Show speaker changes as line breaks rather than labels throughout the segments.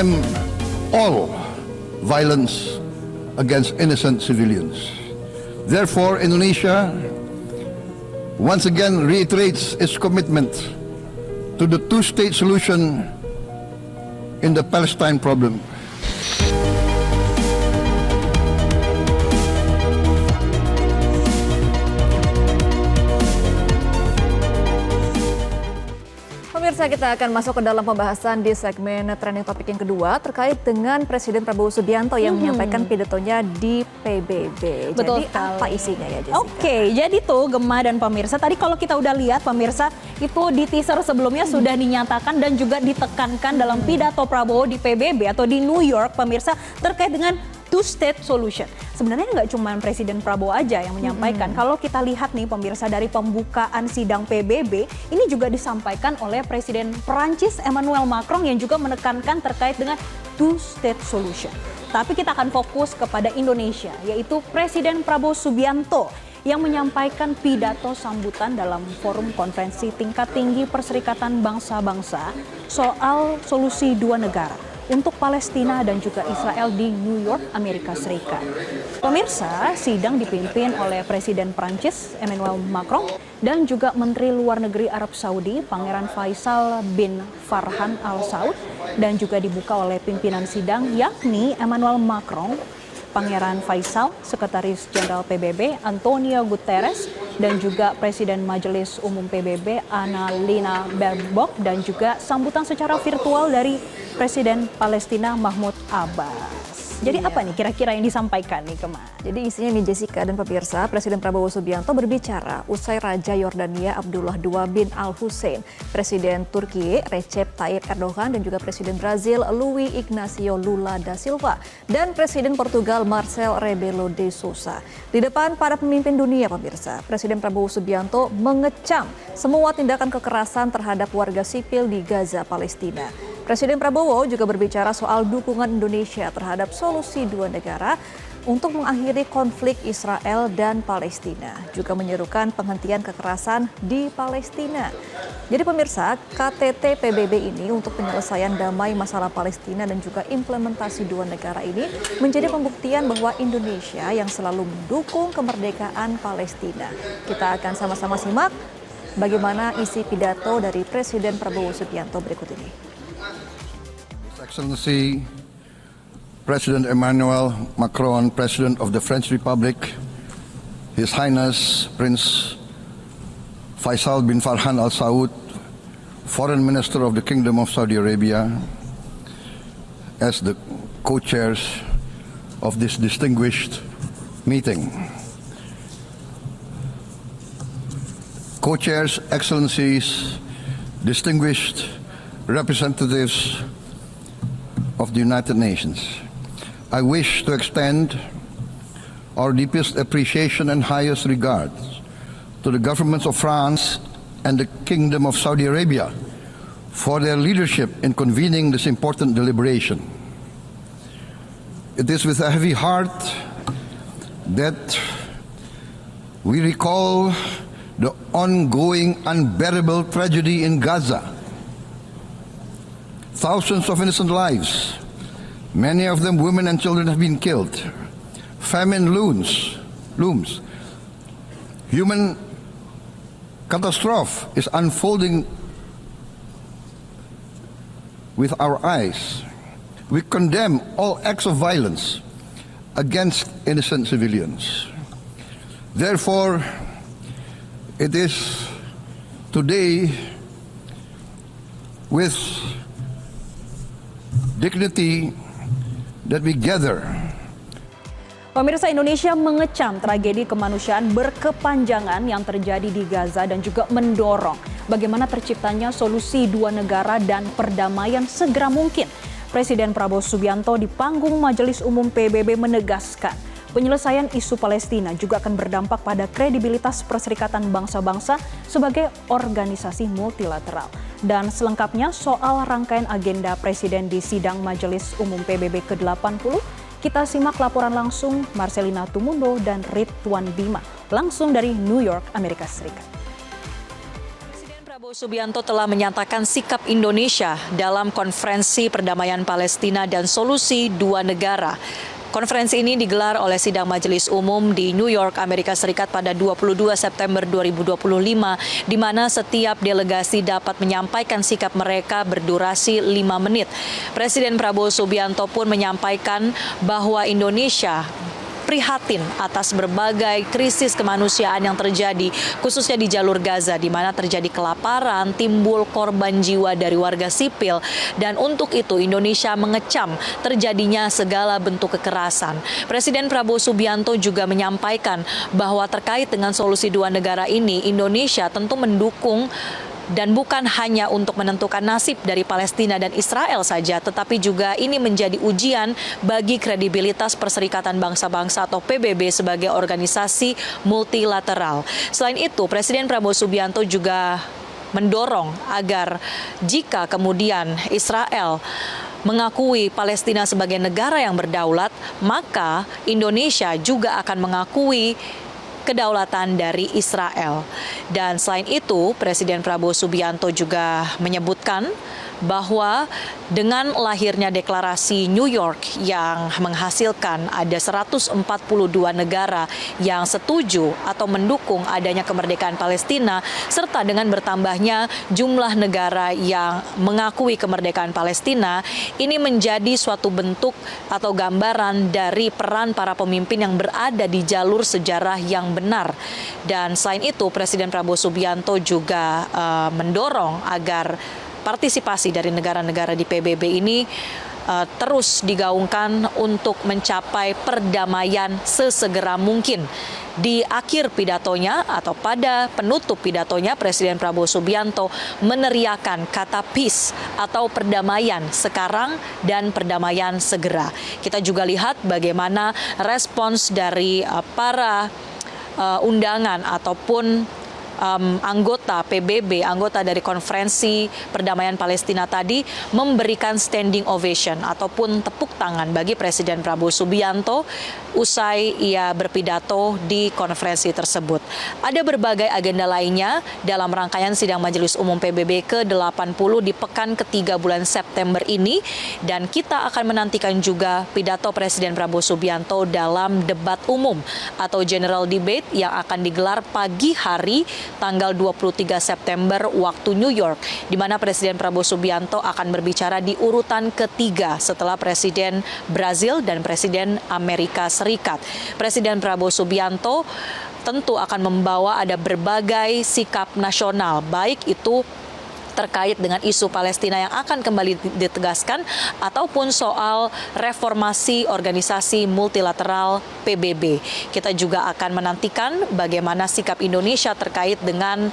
condemn all violence against innocent civilians. Therefore, Indonesia once again reiterates its commitment to the two-state solution in the Palestine problem.
Pemirsa, kita akan masuk ke dalam pembahasan di segmen trending topik yang kedua terkait dengan Presiden Prabowo Subianto yang menyampaikan pidatonya di PBB.
Betul
jadi
sekali.
apa isinya ya, Jessica?
Oke, jadi tuh Gemma dan pemirsa, tadi kalau kita udah lihat pemirsa, itu di teaser sebelumnya sudah dinyatakan dan juga ditekankan dalam pidato Prabowo di PBB atau di New York pemirsa terkait dengan two-state solution. Sebenarnya nggak cuma Presiden Prabowo aja yang menyampaikan. Kalau kita lihat nih pemirsa dari pembukaan sidang PBB, ini juga disampaikan oleh Presiden Perancis Emmanuel Macron yang juga menekankan terkait dengan two-state solution. Tapi kita akan fokus kepada Indonesia, yaitu Presiden Prabowo Subianto yang menyampaikan pidato sambutan dalam forum konferensi tingkat tinggi Perserikatan Bangsa-Bangsa soal solusi dua negara untuk Palestina dan juga Israel di New York, Amerika Serikat. Pemirsa, sidang dipimpin oleh Presiden Prancis Emmanuel Macron dan juga Menteri Luar Negeri Arab Saudi Pangeran Faisal bin Farhan Al Saud dan juga dibuka oleh pimpinan sidang yakni Emmanuel Macron, Pangeran Faisal, Sekretaris Jenderal PBB Antonio Guterres, dan juga Presiden Majelis Umum PBB Annalena Baerbock, dan juga sambutan secara virtual dari Presiden Palestina Mahmud Abbas. Jadi apa nih kira-kira yang disampaikan nih Kema?
Jadi isinya nih Jessica dan pemirsa, Presiden Prabowo Subianto berbicara usai Raja Yordania Abdullah II bin Al-Hussein, Presiden Turki Recep Tayyip Erdogan dan juga Presiden Brazil Luiz Ignacio Lula da Silva dan Presiden Portugal Marcelo Rebelo de Sousa. Di depan para pemimpin dunia pemirsa, Presiden Prabowo Subianto mengecam semua tindakan kekerasan terhadap warga sipil di Gaza, Palestina. Presiden Prabowo juga berbicara soal dukungan Indonesia terhadap solusi dua negara untuk mengakhiri konflik Israel dan Palestina. Juga menyerukan penghentian kekerasan di Palestina. Jadi pemirsa, KTT PBB ini untuk penyelesaian damai masalah Palestina dan juga implementasi dua negara ini menjadi pembuktian bahwa Indonesia yang selalu mendukung kemerdekaan Palestina. Kita akan sama-sama simak bagaimana isi pidato dari Presiden Prabowo Subianto berikut ini.
Excellency President Emmanuel Macron, President of the French Republic, His Highness Prince Faisal bin Farhan Al Saud, Foreign Minister of the Kingdom of Saudi Arabia, as the co-chairs of this distinguished meeting. Co-chairs, Excellencies, distinguished representatives of the United Nations, I wish to extend our deepest appreciation and highest regards to the governments of France and the Kingdom of Saudi Arabia for their leadership in convening this important deliberation. It is with a heavy heart that we recall the ongoing unbearable tragedy in Gaza. Thousands of innocent lives, many of them women and children, have been killed. Famine looms. Human catastrophe is unfolding with our eyes. We condemn all acts of violence against innocent civilians. Therefore, it is today with dignity that we gather.
Pemirsa, Indonesia mengecam tragedi kemanusiaan berkepanjangan yang terjadi di Gaza dan juga mendorong bagaimana terciptanya solusi dua negara dan perdamaian segera mungkin. Presiden Prabowo Subianto di panggung Majelis Umum PBB menegaskan penyelesaian isu Palestina juga akan berdampak pada kredibilitas Perserikatan Bangsa-Bangsa sebagai organisasi multilateral. Dan selengkapnya soal rangkaian agenda Presiden di sidang Majelis Umum PBB ke-80, kita simak laporan langsung Marcelina Tumundo dan Ridwan Bima langsung dari New York, Amerika Serikat. Presiden Prabowo
Subianto telah menyatakan sikap Indonesia dalam konferensi perdamaian Palestina dan solusi dua negara. Konferensi ini digelar oleh Sidang Majelis Umum di New York, Amerika Serikat pada 22 September 2025, di mana setiap delegasi dapat menyampaikan sikap mereka berdurasi 5 menit. Presiden Prabowo Subianto pun menyampaikan bahwa Indonesia prihatin atas berbagai krisis kemanusiaan yang terjadi, khususnya di jalur Gaza, di mana terjadi kelaparan, timbul korban jiwa dari warga sipil, dan untuk itu Indonesia mengecam terjadinya segala bentuk kekerasan. Presiden Prabowo Subianto juga menyampaikan bahwa terkait dengan solusi dua negara ini, Indonesia tentu mendukung dan bukan hanya untuk menentukan nasib dari Palestina dan Israel saja, tetapi juga ini menjadi ujian bagi kredibilitas Perserikatan Bangsa-Bangsa atau PBB sebagai organisasi multilateral. Selain itu, Presiden Prabowo Subianto juga mendorong agar jika kemudian Israel mengakui Palestina sebagai negara yang berdaulat, maka Indonesia juga akan mengakui kedaulatan dari Israel. Dan selain itu, Presiden Prabowo Subianto juga menyebutkan bahwa dengan lahirnya deklarasi New York yang menghasilkan ada 142 negara yang setuju atau mendukung adanya kemerdekaan Palestina, serta dengan bertambahnya jumlah negara yang mengakui kemerdekaan Palestina, ini menjadi suatu bentuk atau gambaran dari peran para pemimpin yang berada di jalur sejarah yang benar. Dan selain itu, Presiden Prabowo Subianto juga mendorong agar partisipasi dari negara-negara di PBB ini terus digaungkan untuk mencapai perdamaian sesegera mungkin. Di akhir pidatonya atau pada penutup pidatonya, Presiden Prabowo Subianto meneriakan kata peace atau perdamaian sekarang dan perdamaian segera. Kita juga lihat bagaimana respons dari para undangan ataupun anggota PBB, anggota dari konferensi perdamaian Palestina tadi memberikan standing ovation ataupun tepuk tangan bagi Presiden Prabowo Subianto usai ia berpidato di konferensi tersebut. Ada berbagai agenda lainnya dalam rangkaian sidang Majelis Umum PBB ke-80 di pekan ketiga bulan September ini, dan kita akan menantikan juga pidato Presiden Prabowo Subianto dalam debat umum atau general debate yang akan digelar pagi hari tanggal 23 September waktu New York, di mana Presiden Prabowo Subianto akan berbicara di urutan ketiga setelah Presiden Brazil dan Presiden Amerika Serikat. Presiden Prabowo Subianto tentu akan membawa ada berbagai sikap nasional, baik itu terkait dengan isu Palestina yang akan kembali ditegaskan ataupun soal reformasi organisasi multilateral PBB. Kita juga akan menantikan bagaimana sikap Indonesia terkait dengan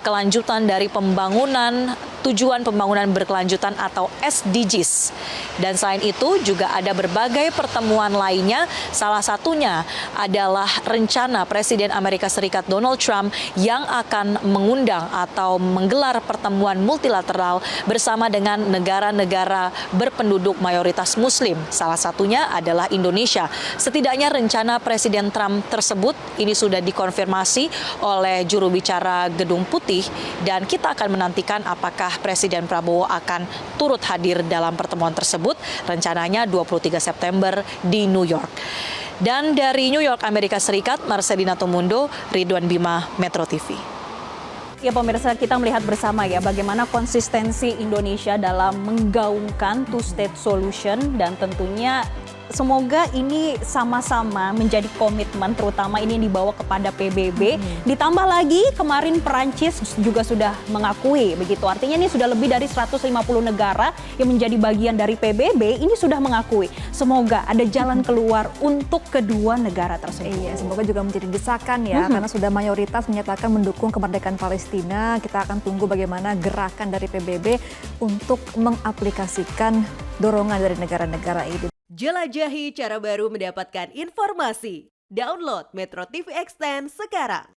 kelanjutan dari pembangunan tujuan pembangunan berkelanjutan atau SDGs. Dan selain itu juga ada berbagai pertemuan lainnya, salah satunya adalah rencana Presiden Amerika Serikat Donald Trump yang akan mengundang atau menggelar pertemuan multilateral bersama dengan negara-negara berpenduduk mayoritas Muslim. Salah satunya adalah Indonesia. Setidaknya rencana Presiden Trump tersebut ini sudah dikonfirmasi oleh juru bicara Gedung Putih, dan kita akan menantikan apakah Presiden Prabowo akan turut hadir dalam pertemuan tersebut, rencananya 23 September di New York. Dan dari New York, Amerika Serikat, Marcelina Tumundo, Ridwan Bima, Metro TV.
Ya pemirsa, kita melihat bersama ya bagaimana konsistensi Indonesia dalam menggaungkan two-state solution, dan tentunya semoga ini sama-sama menjadi komitmen, terutama ini yang dibawa kepada PBB. Ditambah lagi kemarin Perancis juga sudah mengakui begitu. Artinya ini sudah lebih dari 150 negara yang menjadi bagian dari PBB ini sudah mengakui. Semoga ada jalan keluar untuk kedua negara tersebut.
Iya, semoga juga menjadi desakan ya, karena sudah mayoritas menyatakan mendukung kemerdekaan Palestina. Kita akan tunggu bagaimana gerakan dari PBB untuk mengaplikasikan dorongan dari negara-negara ini.
Jelajahi cara baru mendapatkan informasi. Download Metro TV Extend sekarang.